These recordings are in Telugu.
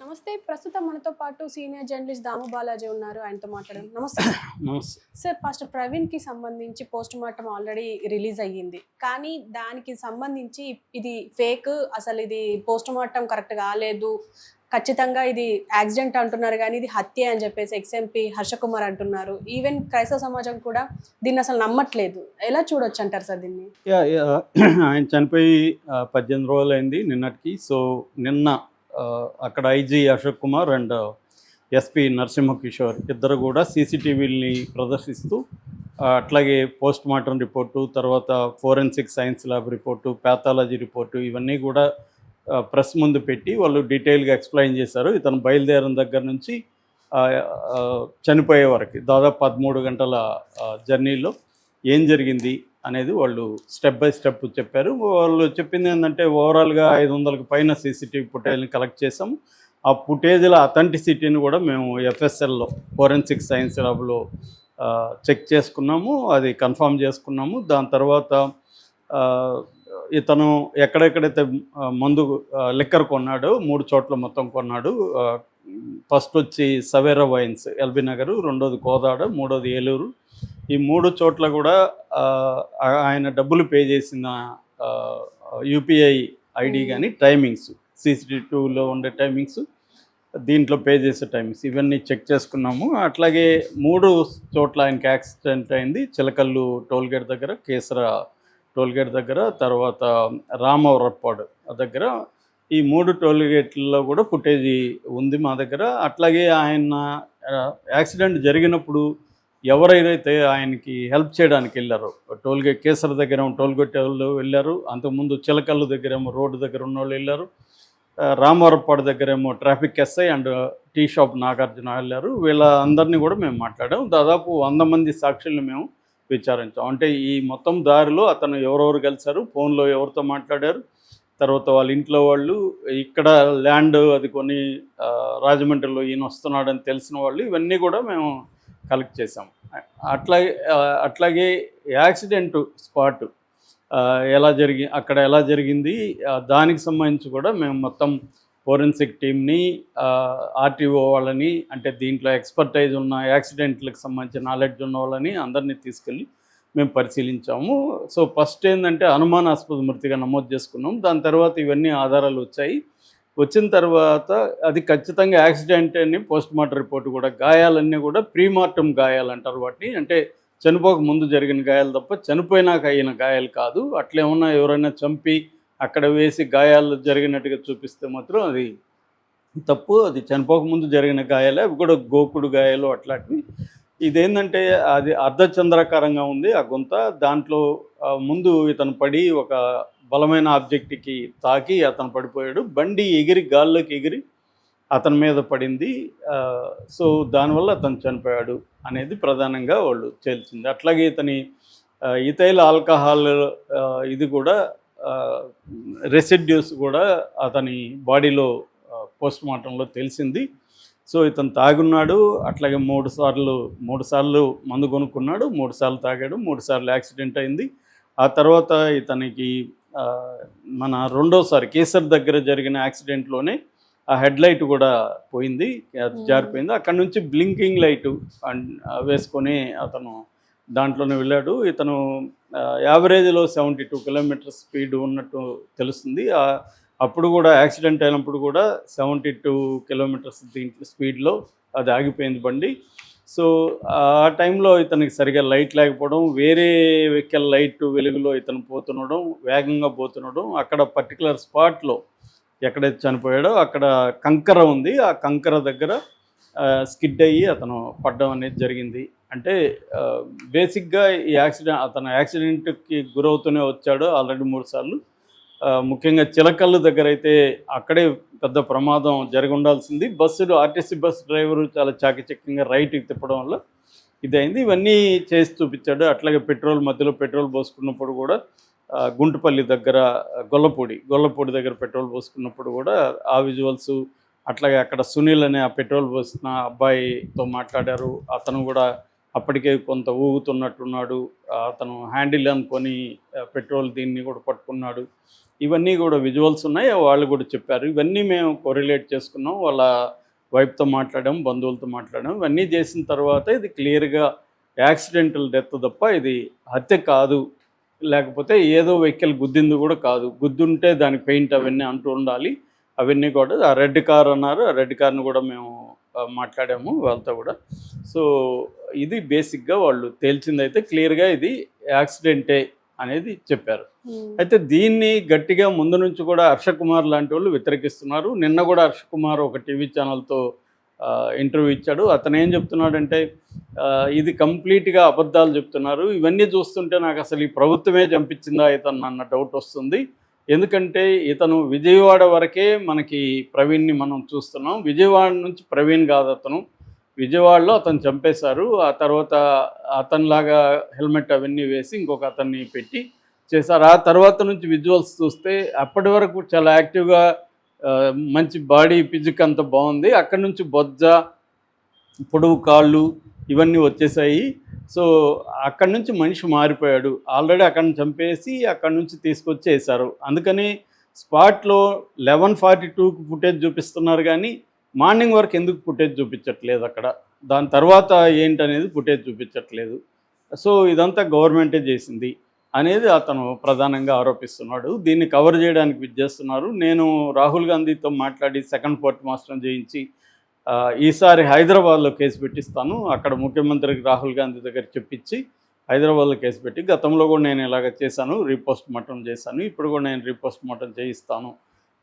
నమస్తే. ప్రస్తుతం మనతో పాటు సీనియర్ జర్నలిస్ట్ దాము బాలాజీ ఉన్నారు. ఆయనతో మాట్లాడదాం. నమస్తే. నమస్తే. సార్, పాస్టర్ ప్రవీణ్‌కి సంబంధించి పోస్ట్‌మార్టం ఆల్రెడీ రిలీజ్ అయ్యింది. కానీ దానికి సంబంధించి ఇది ఫేక్, అసలు ఇది పోస్ట్‌మార్టం కరెక్ట్ కాలేదు. ఖచ్చితంగా ఇది యాక్సిడెంట్ అంటున్నారు కానీ ఇది హత్యే అని చెప్పేసి ఎక్స్ఎంపీ హర్షకుమార్ అంటున్నారు. ఈవెన్ క్రైస్తవ సమాజం కూడా దీన్ని అసలు నమ్మట్లేదు. ఎలా చూడొచ్చు అంటారు సార్ దీన్ని? ఆయన చనిపోయి 18 రోజులైంది నిన్నటికి. సో నిన్న అక్కడ IG Ashok Kumar and SP Narasimha Kishore ఇద్దరు కూడా సీసీటీవీని ప్రదర్శిస్తూ అట్లాగే పోస్ట్ మార్టం రిపోర్టు, తర్వాత forensic science lab report, pathology report ఇవన్నీ కూడా ప్రెస్ ముందు పెట్టి వాళ్ళు డీటెయిల్గా ఎక్స్ప్లెయిన్ చేశారు. ఇతను బయలుదేరిన దగ్గర నుంచి చనిపోయే వరకు దాదాపు 13 గంటల జర్నీలో ఏం జరిగింది అనేది వాళ్ళు స్టెప్ బై స్టెప్ చెప్పారు. వాళ్ళు చెప్పింది ఏంటంటే ఓవరాల్గా 500కి పైన సీసీటీవీ ఫుటేజ్ని కలెక్ట్ చేసాం. ఆ ఫుటేజ్ల అథెంటిసిటీని కూడా మేము ఎఫ్ఎస్ఎల్లో ఫోరెన్సిక్ సైన్స్ ల్యాబ్లో చెక్ చేసుకున్నాము, అది కన్ఫర్మ్ చేసుకున్నాము. దాని తర్వాత ఇతను ఎక్కడెక్కడైతే మందు లిక్కర్ కొన్నాడో 3 చోట్ల మొత్తం కొన్నాడు. ఫస్ట్ వచ్చి సవేరా వైన్స్ ఎల్బీ నగరు, రెండోది కోదాడ, మూడోది ఏలూరు. ఈ 3 చోట్ల కూడా ఆయన డబ్బులు పే చేసిన యూపీఐ ఐడి కానీ టైమింగ్స్, CCTV2లో ఉండే టైమింగ్స్, దీంట్లో పే చేసే టైమింగ్స్ ఇవన్నీ చెక్ చేసుకున్నాము. అట్లాగే 3 చోట్ల ఆయనకి యాక్సిడెంట్ అయింది. చిలకల్లు టోల్గేట్ దగ్గర, కేసర టోల్గేట్ దగ్గర, తర్వాత రామవరప్పాడు దగ్గర. ఈ 3 టోల్గేట్లలో కూడా ఫుటేజీ ఉంది మా దగ్గర. అట్లాగే ఆయన యాక్సిడెంట్ జరిగినప్పుడు ఎవరైతే ఆయనకి హెల్ప్ చేయడానికి వెళ్ళారో, టోల్గేట్ కేసర దగ్గర టోల్గేట్ వాళ్ళు వెళ్ళారు, అంతకుముందు చిలకల్లు దగ్గరేమో రోడ్డు దగ్గర ఉన్న వాళ్ళు వెళ్ళారు, రామవరప్పాడు దగ్గరేమో traffic SI and tea shop Nagarjuna వెళ్ళారు. వీళ్ళ అందరినీ కూడా మేము మాట్లాడాం. దాదాపు 100 మంది సాక్షుల్ని మేము విచారించాం. అంటే ఈ మొత్తం దారిలో అతను ఎవరెవరు కలిశారు, ఫోన్లో ఎవరితో మాట్లాడారు, తర్వాత వాళ్ళ ఇంట్లో వాళ్ళు, ఇక్కడ ల్యాండ్ అది కొని రాజమండ్రిలో ఈయన వస్తున్నాడని తెలిసిన వాళ్ళు, ఇవన్నీ కూడా మేము కలెక్ట్ చేసాం. అట్లాగే యాక్సిడెంట్ స్పాట్ అక్కడ ఎలా జరిగింది దానికి సంబంధించి కూడా మేము మొత్తం ఫోరెన్సిక్ టీమ్ని, ఆర్టీఓ వాళ్ళని, అంటే దీంట్లో ఎక్స్పర్టైజ్ ఉన్న యాక్సిడెంట్లకు సంబంధించిన నాలెడ్జ్ ఉన్న వాళ్ళని అందరినీ తీసుకెళ్ళి మేము పరిశీలించాము. సో ఫస్ట్ ఏంటంటే అనుమానాస్పద మృతిగా నమోదు చేసుకున్నాం. దాని తర్వాత ఇవన్నీ ఆధారాలు వచ్చాయి. వచ్చిన తర్వాత అది ఖచ్చితంగా యాక్సిడెంట్ అని పోస్ట్ మార్టం రిపోర్ట్ కూడా, గాయాలన్నీ కూడా ప్రీమార్టం గాయాలు అంటారు వాటిని. అంటే చనిపోక ముందు జరిగిన గాయాలు తప్ప చనిపోయినాక అయిన గాయాలు కాదు. అట్లేమన్నా ఎవరైనా చంపి అక్కడ వేసి గాయాలు జరిగినట్టుగా చూపిస్తే మాత్రం అది తప్పు. అది చనిపోక ముందు జరిగిన గాయాలే, అవి కూడా గోకుడు గాయాలు అట్లాంటివి. ఇదేంటంటే అది అర్ధచంద్రాకారంగా ఉంది ఆ గుంత. దాంట్లో ముందు ఇతను పడి ఒక బలమైన ఆబ్జెక్ట్కి తాకి అతను పడిపోయాడు. బండి ఎగిరి గాల్లోకి ఎగిరి అతని మీద పడింది. సో దానివల్ల అతను చనిపోయాడు అనేది ప్రధానంగా వాళ్ళు తేల్చింది. అట్లాగే ఇతని ఇథైల్ ఆల్కహాల్ ఇది కూడా రెసిడ్యూస్ కూడా అతని బాడీలో పోస్ట్ మార్టంలో తెలిసింది. సో ఇతను తాగున్నాడు. అట్లాగే 3 సార్లు మందు కొనుక్కున్నాడు, 3 సార్లు తాగాడు, 3 సార్లు యాక్సిడెంట్ అయింది. ఆ తర్వాత ఇతనికి మన రెండోసారి కేసర్ దగ్గర జరిగిన యాక్సిడెంట్లోనే ఆ హెడ్ లైట్ కూడా పోయింది, జారిపోయింది. అక్కడ నుంచి బ్లింకింగ్ లైటు వేసుకొని అతను దాంట్లోనే వెళ్ళాడు. ఇతను యావరేజ్లో 72 కిలోమీటర్ స్పీడ్ ఉన్నట్టు తెలుస్తుంది. అప్పుడు కూడా యాక్సిడెంట్ అయినప్పుడు కూడా 72 కిలోమీటర్స్ దీంట్లో స్పీడ్లో అది ఆగిపోయింది బండి. సో ఆ టైంలో ఇతనికి సరిగా లైట్ లేకపోవడం, వేరే వెహికల్ లైట్ వెలుగులో ఇతను పోతుండడం, వేగంగా పోతుండడం, అక్కడ పర్టికులర్ స్పాట్లో ఎక్కడైతే చనిపోయాడో అక్కడ కంకర ఉంది, ఆ కంకర దగ్గర స్కిడ్ అయ్యి అతను పడడం అనేది జరిగింది. అంటే బేసిక్గా ఈ అతను యాక్సిడెంట్కి గురవుతూనే వచ్చాడు ఆల్రెడీ 3 సార్లు. ముఖ్యంగా చిలకల్లు దగ్గర అయితే అక్కడే పెద్ద ప్రమాదం జరిగి ఉండాల్సింది. ఆర్టీసీ బస్సు డ్రైవరు చాలా చాకచక్యంగా రైట్కి తిప్పడం వల్ల ఇదైంది. ఇవన్నీ చేసి చూపించాడు. అట్లాగే మధ్యలో పెట్రోల్ పోసుకున్నప్పుడు కూడా గుంటుపల్లి దగ్గర గొల్లపూడి దగ్గర పెట్రోల్ పోసుకున్నప్పుడు కూడా ఆ విజువల్స్, అట్లాగే అక్కడ సునీల్ అనే ఆ పెట్రోల్ పోసిన అబ్బాయితో మాట్లాడారు. అతను కూడా అప్పటికే కొంత ఊగుతున్నట్టున్నాడు. అతను హ్యాండిల్ అనుకొని పెట్రోల్ దీన్ని కూడా పట్టుకున్నాడు. ఇవన్నీ కూడా విజువల్స్ ఉన్నాయి, వాళ్ళు కూడా చెప్పారు. ఇవన్నీ మేము కొరిలేట్ చేసుకున్నాం, వాళ్ళ వైఫ్తో మాట్లాడాం, బంధువులతో మాట్లాడాం. ఇవన్నీ చేసిన తర్వాత ఇది క్లియర్గా యాక్సిడెంటల్ డెత్ తప్ప ఇది హత్య కాదు, లేకపోతే ఏదో వెహికల్ గుద్దింది కూడా కాదు. గుద్దుంటే దానికి పెయింట్ అవన్నీ అంటూ ఉండాలి. అవన్నీ కూడా ఆ రెడ్ కార్ అన్నారు, ఆ రెడ్ కార్ని కూడా మేము మాట్లాడాము వాళ్ళతో కూడా. సో ఇది బేసిక్గా వాళ్ళు తేల్చిందైతే క్లియర్గా ఇది యాక్సిడెంటే అనేది చెప్పారు. అయితే దీన్ని గట్టిగా ముందు నుంచి కూడా హర్ష కుమార్ లాంటి వాళ్ళు వ్యతిరేకిస్తున్నారు. నిన్న కూడా హర్ష కుమార్ ఒక టీవీ ఛానల్తో ఇంటర్వ్యూ ఇచ్చాడు. అతను ఏం చెప్తున్నాడంటే ఇది కంప్లీట్గా అబద్ధాలు చెప్తున్నారు, ఇవన్నీ చూస్తుంటే నాకు అసలు ఈ ప్రభుత్వమే చంపించిందా ఇతను అన్న డౌట్ వస్తుంది. ఎందుకంటే ఇతను విజయవాడ వరకే మనకి ప్రవీణ్ని మనం చూస్తున్నాం, విజయవాడ నుంచి ప్రవీణ్ కాదు అతను, విజయవాడలో అతను చంపేశారు. ఆ తర్వాత అతనిలాగా హెల్మెట్ అవన్నీ వేసి ఇంకొక అతన్ని పెట్టి చేశారు. ఆ తర్వాత నుంచి విజువల్స్ చూస్తే అప్పటి వరకు చాలా యాక్టివ్గా మంచి బాడీ ఫిజిక్ అంత బాగుంది, అక్కడి నుంచి బొజ్జ, పొడవు కాళ్ళు ఇవన్నీ వచ్చేసాయి. సో అక్కడి నుంచి మనిషి మారిపోయాడు. ఆల్రెడీ అక్కడిని చంపేసి అక్కడి నుంచి తీసుకొచ్చి వేశారు. అందుకని స్పాట్లో 11:42కి ఫుటేజ్ చూపిస్తున్నారు, కానీ మార్నింగ్ వరకు ఎందుకు ఫుటేజ్ చూపించట్లేదు అక్కడ, దాని తర్వాత ఏంటనేది ఫుటేజ్ చూపించట్లేదు. సో ఇదంతా గవర్నమెంటే చేసింది అనేది అతను ప్రధానంగా ఆరోపిస్తున్నాడు. దీన్ని కవర్ చేయడానికి విజ్జేస్తున్నారు. నేను రాహుల్ గాంధీతో మాట్లాడి సెకండ్ పోస్ట్ మార్టం చేయించి ఈసారి హైదరాబాద్లో కేసు పెట్టిస్తాను, అక్కడ ముఖ్యమంత్రికి రాహుల్ గాంధీ దగ్గర చెప్పించి హైదరాబాద్లో కేసు పెట్టి, గతంలో కూడా నేను ఇలాగ చేశాను, రీపోస్ట్ మార్టం చేశాను, ఇప్పుడు కూడా నేను రీపోస్ట్ మార్టం చేయిస్తాను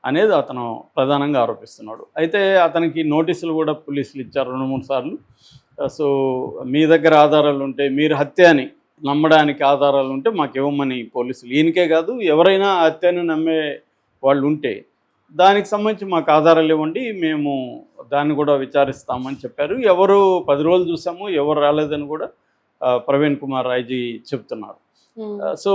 అనేది అతను ప్రధానంగా ఆరోపిస్తున్నాడు. అయితే అతనికి నోటీసులు కూడా పోలీసులు ఇచ్చారు 2-3 సార్లు. సో మీ దగ్గర ఆధారాలు ఉంటే, మీరు హత్య అని నమ్మడానికి ఆధారాలు ఉంటే మాకు ఇవ్వమని పోలీసులు, ఈయనకే కాదు ఎవరైనా హత్యని నమ్మే వాళ్ళు ఉంటే దానికి సంబంధించి మాకు ఆధారాలు ఇవ్వండి, మేము దాన్ని కూడా విచారిస్తామని చెప్పారు. ఎవరు 10 రోజులు చూసాము, ఎవరు రాలేదని కూడా ప్రవీణ్ కుమార్ ఐజీ చెప్తున్నారు. సో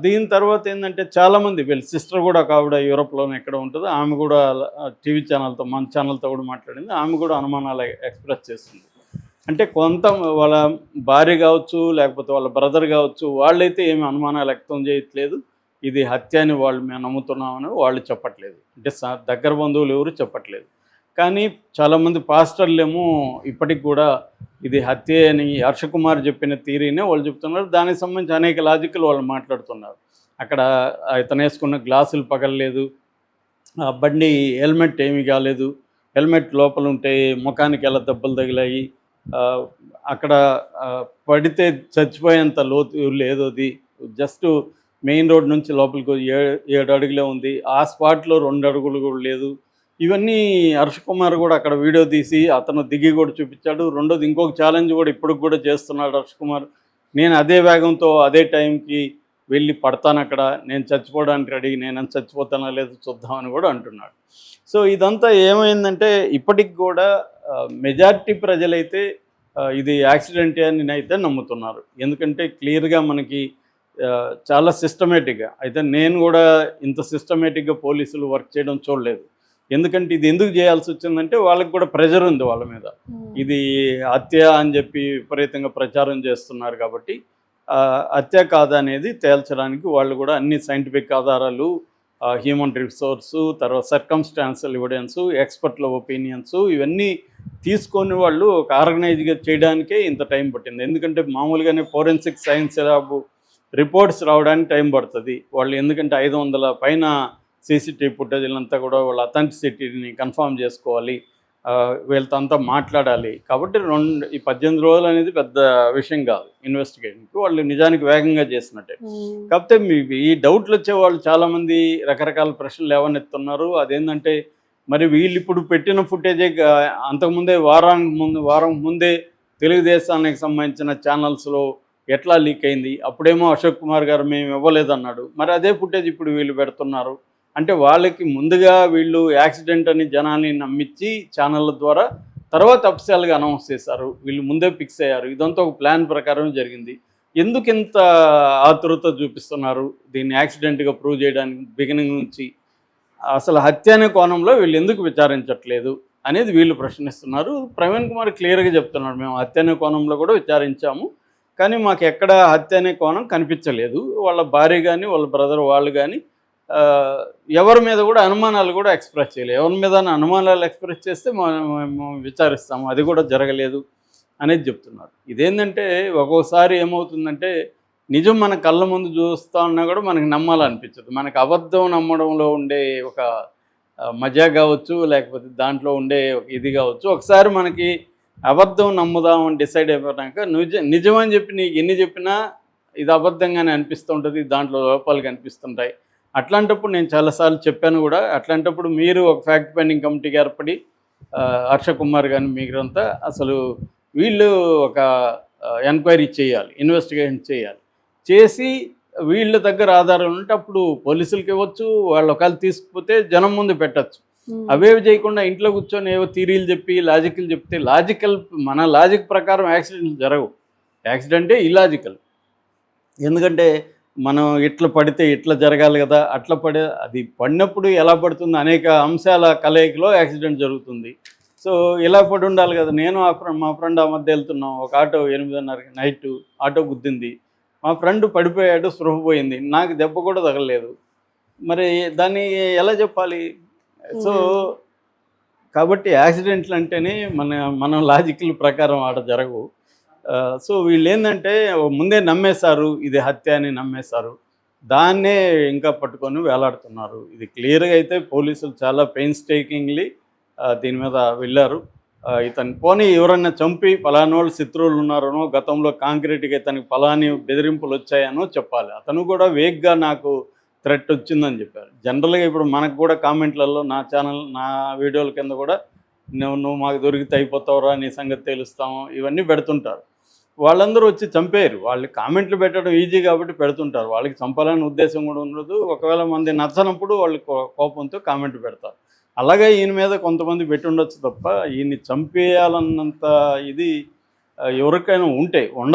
దీని తర్వాత ఏంటంటే చాలామంది వీళ్ళ సిస్టర్ కూడా ఆవిడ యూరోప్లోనే ఎక్కడ ఉంటుందో, ఆమె కూడా టీవీ ఛానల్తో మన ఛానల్తో కూడా మాట్లాడింది. ఆమె కూడా అనుమానాలు ఎక్స్ప్రెస్ చేస్తుంది. అంటే కొంత వాళ్ళ భార్య కావచ్చు, లేకపోతే వాళ్ళ బ్రదర్ కావచ్చు, వాళ్ళైతే ఏమి అనుమానాలు వ్యక్తం చేయట్లేదు, ఇది హత్య అని వాళ్ళు మేము నమ్ముతున్నామని వాళ్ళు చెప్పట్లేదు. అంటే దగ్గర బంధువులు ఎవరు చెప్పట్లేదు. కానీ చాలామంది పాస్టర్లేమో ఇప్పటికి కూడా ఇది హత్య అని హర్ష కుమార్ చెప్పిన థియరీనే వాళ్ళు చెప్తున్నారు. దానికి సంబంధించి అనేక లాజిక్లు వాళ్ళు మాట్లాడుతున్నారు. అక్కడ ఇతను వేసుకున్న గ్లాసులు పగలలేదు, బండి హెల్మెట్ ఏమీ కాలేదు, హెల్మెట్ లోపల ఉంటే ముఖానికి ఎలా దెబ్బలు తగిలాయి, అక్కడ పడితే చచ్చిపోయేంత లోతు లేదు, అది జస్ట్ మెయిన్ రోడ్ నుంచి లోపలికి 7 అడుగులే ఉంది, ఆ స్పాట్లో 2 అడుగులు కూడా లేదు. ఇవన్నీ హర్ష కుమార్ కూడా అక్కడ వీడియో తీసి అతను దిగి కూడా చూపించాడు. రెండోది ఇంకొక ఛాలెంజ్ కూడా ఇప్పటికి కూడా చేస్తున్నాడు హర్ష కుమార్, నేను అదే వేగంతో అదే టైంకి వెళ్ళి పడతాను అక్కడ, నేను చచ్చిపోవడానికి రెడీ, నేను చచ్చిపోతానా లేదు చూద్దామని కూడా అంటున్నాడు. సో ఇదంతా ఏమైందంటే ఇప్పటికి కూడా మెజారిటీ ప్రజలైతే ఇది యాక్సిడెంటే అని నేనైతే నమ్ముతున్నారు. ఎందుకంటే క్లియర్గా మనకి చాలా సిస్టమేటిక్గా, అయితే నేను కూడా ఇంత సిస్టమేటిక్గా పోలీసులు వర్క్ చేయడం చూడలేదు. ఎందుకంటే ఇది ఎందుకు చేయాల్సి వచ్చిందంటే వాళ్ళకి కూడా ప్రెజర్ ఉంది వాళ్ళ మీద, ఇది హత్య అని చెప్పి విపరీతంగా ప్రచారం చేస్తున్నారు కాబట్టి హత్య కాదా అనేది తేల్చడానికి వాళ్ళు కూడా అన్ని సైంటిఫిక్ ఆధారాలు, హ్యూమన్ రిసోర్సు, తర్వాత సర్కమ్స్టాన్షియల్ ఎవిడెన్సు, ఎక్స్పర్ట్ల ఒపీనియన్స్ ఇవన్నీ తీసుకొని వాళ్ళు ఒక ఆర్గనైజ్గా చేయడానికే ఇంత టైం పట్టింది. ఎందుకంటే మామూలుగానే ఫోరెన్సిక్ సైన్స్ ల్యాబ్ రిపోర్ట్స్ రావడానికి టైం పడుతుంది వాళ్ళు, ఎందుకంటే 500 పైన సీసీటీవీ ఫుటేజ్లంతా కూడా వాళ్ళ అథెంటిసిటీని కన్ఫర్మ్ చేసుకోవాలి, వీళ్ళతో అంతా మాట్లాడాలి. కాబట్టి ఈ 18 రోజులు అనేది పెద్ద విషయం కాదు ఇన్వెస్టిగేషన్కి, వాళ్ళు నిజానికి వేగంగా చేసినట్టే. కాకపోతే ఈ డౌట్లు వచ్చే వాళ్ళు చాలామంది రకరకాల ప్రశ్నలు లేవనెత్తున్నారు. అదేంటంటే మరి వీళ్ళు ఇప్పుడు పెట్టిన ఫుటేజే అంతకుముందే వారం ముందే తెలుగుదేశానికి సంబంధించిన ఛానల్స్లో ఎట్లా లీక్ అయింది, అప్పుడేమో అశోక్ కుమార్ గారు మేము ఇవ్వలేదన్నాడు, మరి అదే ఫుటేజ్ ఇప్పుడు వీళ్ళు పెడుతున్నారు. అంటే వాళ్ళకి ముందుగా వీళ్ళు యాక్సిడెంట్ అని జనాన్ని నమ్మించి ఛానళ్ళ ద్వారా తర్వాత అఫీషియల్గా అనౌన్స్ చేశారు, వీళ్ళు ముందే ఫిక్స్ అయ్యారు. ఇదంతా ఒక ప్లాన్ ప్రకారం జరిగింది. ఎందుకు ఇంత ఆతురత చూపిస్తున్నారు దీన్ని యాక్సిడెంట్గా ప్రూవ్ చేయడానికి? బిగినింగ్ నుంచి అసలు హత్య అనే కోణంలో వీళ్ళు ఎందుకు విచారించట్లేదు అనేది వీళ్ళు ప్రశ్నిస్తున్నారు. ప్రవీణ్ కుమార్ క్లియర్గా చెప్తున్నాడు, మేము హత్య అనే కోణంలో కూడా విచారించాము, కానీ మాకు ఎక్కడ హత్య అనే కోణం కనిపించలేదు. వాళ్ళ భార్య కానీ వాళ్ళ బ్రదర్ వాళ్ళు కానీ ఆ, ఎవరి మీద కూడా అనుమానాలు కూడా ఎక్స్ప్రెస్ చేయలేదు. ఎవరి మీద అనుమానాలు ఎక్స్ప్రెస్ చేస్తే మేము విచారిస్తాము, అది కూడా జరగలేదు అనేది చెప్తున్నారు. ఇదేంటంటే ఒక్కోసారి ఏమవుతుందంటే నిజం మన కళ్ళ ముందు చూస్తూ ఉన్నా కూడా మనకి నమ్మాలనిపించదు. మనకు అబద్ధం నమ్మడంలో ఉండే ఒక మజా కావచ్చు, లేకపోతే దాంట్లో ఉండే ఒక ఇది కావచ్చు. ఒకసారి మనకి అబద్ధం నమ్ముదామని డిసైడ్ అయిపోయాక నిజమని చెప్పి నీకు ఎన్ని చెప్పినా ఇది అబద్ధంగానే అనిపిస్తూ ఉంటుంది, దాంట్లో లోపాలు కనిపిస్తుంటాయి. అట్లాంటప్పుడు నేను చాలాసార్లు చెప్పాను కూడా. అట్లాంటప్పుడు మీరు ఒక ఫ్యాక్ట్ ఫైండింగ్ కమిటీకి ఏర్పడి హర్ష కుమార్ కానీ మీరంతా అసలు వీళ్ళు ఒక ఎంక్వైరీ చేయాలి, ఇన్వెస్టిగేషన్ చేయాలి. చేసి వీళ్ళ దగ్గర ఆధారం ఉంటే అప్పుడు పోలీసులకి ఇవ్వచ్చు, వాళ్ళు ఒకవేళ తీసుకుపోతే జనం ముందు పెట్టచ్చు. అవేవి చేయకుండా ఇంట్లో కూర్చొని ఏవో థీరీలు చెప్పి లాజికల్ చెప్తే మన లాజిక్ ప్రకారం యాక్సిడెంట్లు జరగవు. యాక్సిడెంటే ఇలాజికల్. ఎందుకంటే మనం ఇట్లా పడితే ఇట్లా జరగాలి కదా, అట్లా అది పడినప్పుడు ఎలా పడుతుంది అనేక అంశాల కలయికలో యాక్సిడెంట్ జరుగుతుంది. సో ఇలా పడి ఉండాలి కదా. నేను మా ఫ్రెండ్ ఆ మధ్య వెళ్తున్నాం, ఒక ఆటో 8:30 నైట్ ఆటో గుద్దింది. మా ఫ్రెండ్ పడిపోయాడు, స్పృహ పోయింది, నాకు దెబ్బ కూడా తగలలేదు. మరి దాన్ని ఎలా చెప్పాలి? సో కాబట్టి యాక్సిడెంట్లు అంటేనే మనం లాజికల్ ప్రకారం ఆట జరగవు. సో వీళ్ళు ఏంటంటే ముందే నమ్మేశారు, ఇది హత్య అని నమ్మేశారు. దాన్నే ఇంకా పట్టుకొని వేలాడుతున్నారు. ఇది క్లియర్గా అయితే పోలీసులు చాలా పెయిన్స్టేకింగ్లీ దీని మీద వెళ్ళారు. ఇతను పోనీ ఎవరన్నా చంపి పలానోళ్ళు శత్రువులు ఉన్నారనో, గతంలో కాంక్రీట్గా ఇతనికి పలాని బెదిరింపులు వచ్చాయనో చెప్పాలి. అతను కూడా వేగ్గా నాకు థ్రెట్ వచ్చిందని చెప్పారు. జనరల్గా ఇప్పుడు మనకు కూడా కామెంట్లలో నా వీడియోల కింద కూడా నువ్వు మాకు దొరికితే అయిపోతావురా, నీ సంగతి తెలుస్తాము, ఇవన్నీ పెడుతుంటారు. వాళ్ళందరూ వచ్చి చంపేయరు. వాళ్ళు కామెంట్లు పెట్టడం ఈజీ కాబట్టి పెడుతుంటారు. వాళ్ళకి చంపాలనే ఉద్దేశం కూడా ఉండదు. ఒకవేళ మంది నచ్చనప్పుడు వాళ్ళు కోపంతో కామెంట్ పెడతారు. అలాగే ఈయన మీద కొంతమంది పెట్టి ఉండొచ్చు తప్ప ఈయన్ని చంపేయాలన్నంత ఇది ఎవరికైనా ఉంటే ఉండదు.